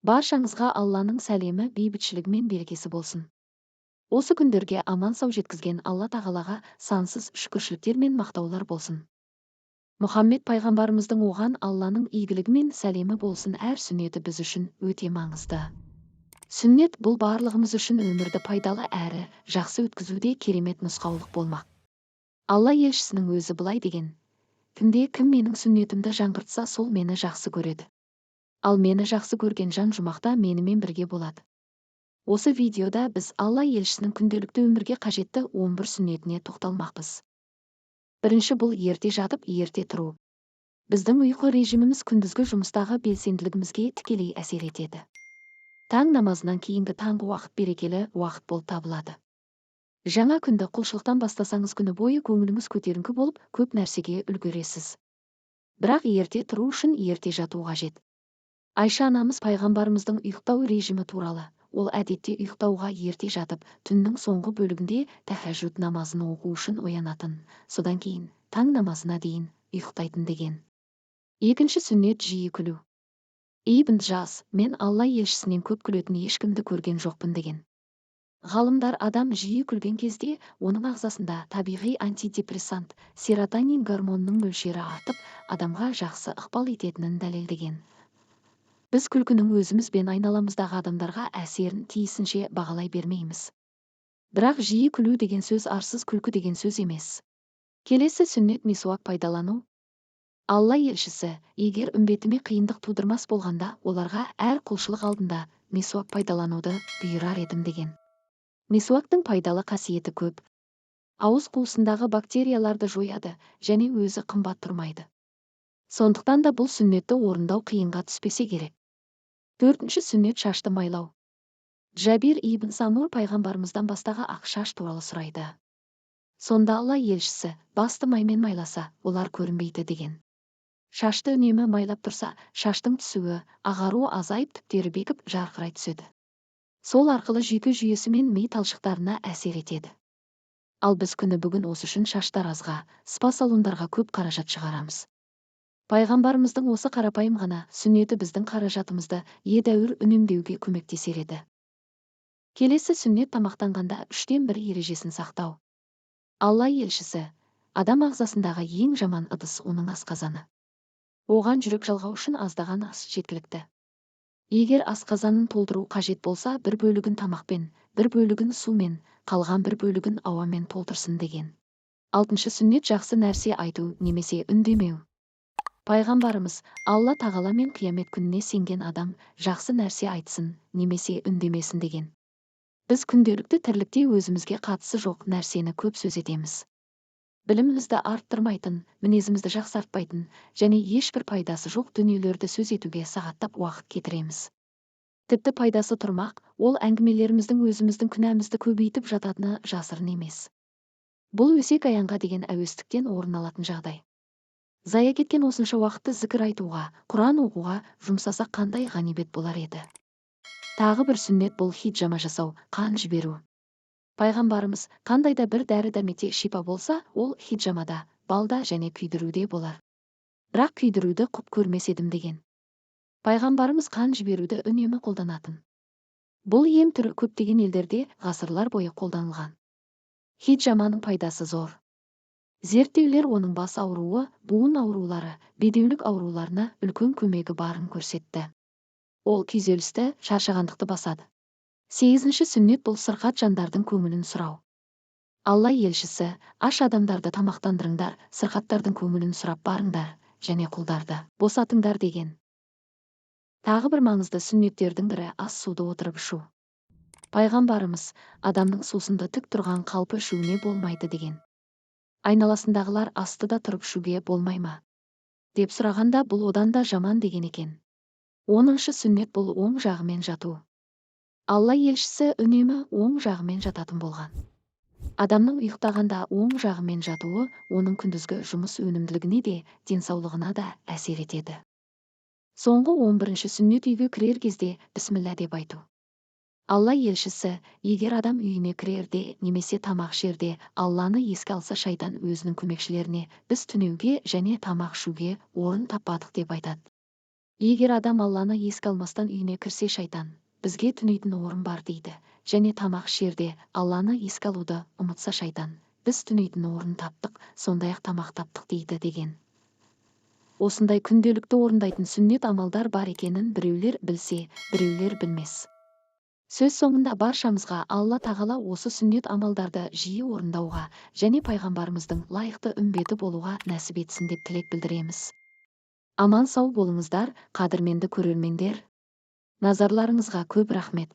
Баршаңызға Алланың сәлемі, бейбітшілігі мен берекесі болсын. Осы күндерге аман сау жеткізген Алла тағалаға сансыз шүкіршіліктер мен мақтаулар болсын. Мұхаммед пайғамбарымыздың оған Алланың игілігі мен сәлемі болсын әр сүннеті біз үшін өте маңызды. Сүннет бұл барлығымыз үшін өмірді пайдалы әрі жақсы өткізуде керемет нұсқаулық болмақ. Алла елшісінің өзі былай деген: кім менің сүннетімді жаңғыртса, сол мені жақсы көреді. Ал мені жақсы көрген жан жұмақта менімен бірге болады. Осы видеода біз Алла елшісінің күнделікті өмірге қажетті 11 сүннетіне тоқталмақпыз. Бірінші, бұл ерте жатып, ерте тұру. Біздің ұйқы режиміміз күндізгі жұмыстағы белсенділігімізге тікелей әсер етеді. Таң намазынан кейінгі таңғы уақыт берекелі уақыт болып табылады. Жаңа күнді құлшылықтан бастасаңыз, күні бойы көңіліңіз көтеріңкі болып, көп нәрсеге үлгересіз. Бірақ ерте тұру үшін ерте жату қажет. Айша анамыз пайғамбарымыздың ұйықтау режимі туралы: ол әдетте ұйықтауға ерте жатып, түннің соңғы бөлігінде тәһәжжүд намазын оқу үшін оянатын, содан кейін таң намазына дейін ұйықтайтын деген. Екінші сүннет, жиі күлу. Ибн Жас: мен Алла елшісінен көп күлетін ешкімді көрген жоқпын деген. Ғалымдар адам жиі күлген кезде оның ағзасында табиғи антидепрессант серотонин гормонының мөлшері артып, адамға жақсы ықпал ететінін дәлелдеген. Біз күлкінің өзіміз бен айналамыздағы адамдарға әсерін тиісінше бағалай бермейміз. Бірақ жиі күлу деген сөз арсыз күлкі деген сөз емес. Келесі сүннет, месуак пайдалану. Алла елшісі: егер үмбетіме қиындық тудырмас болғанда, оларға әр құлшылық алдында месуак пайдалануды бұйырар едім деген. Месуактың пайдалы қасиеті көп. Ауыз қуысындағы бактерияларды жояды және өзі қымбат тұрмайды. Сондықтан да бұл сүннетті орындау қиынға түспесе керек. Төртінші сүннет, шашты майлау. Джабир ибн Самур пайғамбарымыздан бастағы ақ шаш туралы сұрайды. Сонда Алла елшісі: басты маймен майласа, олар көрінбейді деген. Шашты үнемі майлап тұрса, шаштың түсуі, ағару азайып, түптері бекіп, жарқырай түседі. Сол арқылы жүйке жүйесі мен ми талшықтарына әсер етеді. Ал біз күні бүгін осы үшін шаштаразға, спа салондарға көп қаражат шығарамыз. Пайғамбарымыздың осы қарапайым ғана сүннеті біздің қаражатымызды едәуір үнемдеуге көмектесер еді. Келесі сүннет, тамақтанғанда 1/3 ережесін сақтау. Алла елшісі: адам ағзасындағы ең жаман ыдыс оның асқазаны. Оған жүрек жалғау үшін аздаған ас жеткілікті. Егер асқазанын толтыру қажет болса, 1 бөлігін тамақпен, 1 бөлігін сумен, қалған 1 бөлігін ауамен толтырсын деген. Алтыншы сүннет, жақсы нәрсе айту немесе үндемеу. Пайғамбарымыз: Алла тағала мен қиямет күніне сенген адам жақсы нәрсе айтсын немесе үндемесін деген. Біз күнделікті тірлікте өзімізге қатысы жоқ нәрсені көп сөз етеміз. Білімімізді арттырмайтын, мінезімізді жақсартпайтын және ешбір пайдасы жоқ дүниелерді сөз етуге сағаттап уақыт кетіреміз. Тіпті пайдасы тұрмақ, ол әңгімелеріміздің өзіміздің күнәмізді көбейтіп жататыны жасырын емес. Бұл өсек аяңға деген әуестіктен орын алатын жағдай. Зая кеткен осынша уақытты зікір айтуға, Құран оқуға жұмсаса қандай ғанибет болар еді. Тағы бір сүннет, бұл хиджама жасау, қан жіберу. Пайғамбарымыз: қандай да бір дәрі-дәрмекте шипа болса, ол хиджамада, балда және күйдіруде болар. Бірақ күйдіруді құп көрмес едім деген. Пайғамбарымыз қан жіберуді үнемі қолданатын. Бұл ем түрі көптеген елдерде ғасырлар бойы қолданылған. Хиджаманың пайдасы зор. Зерттеулер оның бас ауруы, буын аурулары, бедеулік ауруларына үлкен көмегі барын көрсетті. Ол күйзелісті, шаршағандықты басады. 8-ші сүннет, бұл сырқат жандардың көңілін сұрау. Алла елшісі: аш адамдарды тамақтандырыңдар, сырқаттардың көңілін сұрап барыңдар және құлдарды босатыңдар деген. Тағы бір маңызды сүннеттердің бірі, ас суды отырып ішу. Пайғамбарымыз: адамның сусынды тік тұрған қалпы ішуіне болмайды деген. Айналасындағылар асты да тұрып ішуге болмай ма деп сұрағанда, бұл одан да жаман деген екен. 10-шы сүннет, бұл оң жағымен жату. Алла елшісі үнемі оң жағымен жататын болған. Адамның ұйықтағанда оң жағымен жатуы оның күндізгі жұмыс өнімділігіне де, денсаулығына да әсер етеді. Соңғы 11-ші сүннет, үйге кірер кезде бісміллә деп айту. Алла елшісі: егер адам үйіне кірерде немесе тамақ ішерде Алланы еске алса, шайтан өзінің көмекшілеріне: біз түнеуге және тамақ ішуге орын таппадық деп айтады. Егер адам Алланы еске алмастан үйіне кірсе, шайтан бізге түнейтін орын бар дейді, және тамақ ішерде Алланы еске алуды ұмытса, шайтан біз түнейтін орын таптық, сондай-ақ тамақ таптық дейді деген. Осындай күнделікті орындайтын сүннет амалдар бар екенін біреулер білсе, біреулер білмес. Сөз соңында баршамызға Алла тағала осы сүннет амалдарды жиі орындауға және пайғамбарымыздың лайықты үмбеті болуға нәсіп етсін деп тілек білдіреміз. Аман сау болыңыздар, қадірменді көрермендер. Назарларыңызға көп рахмет.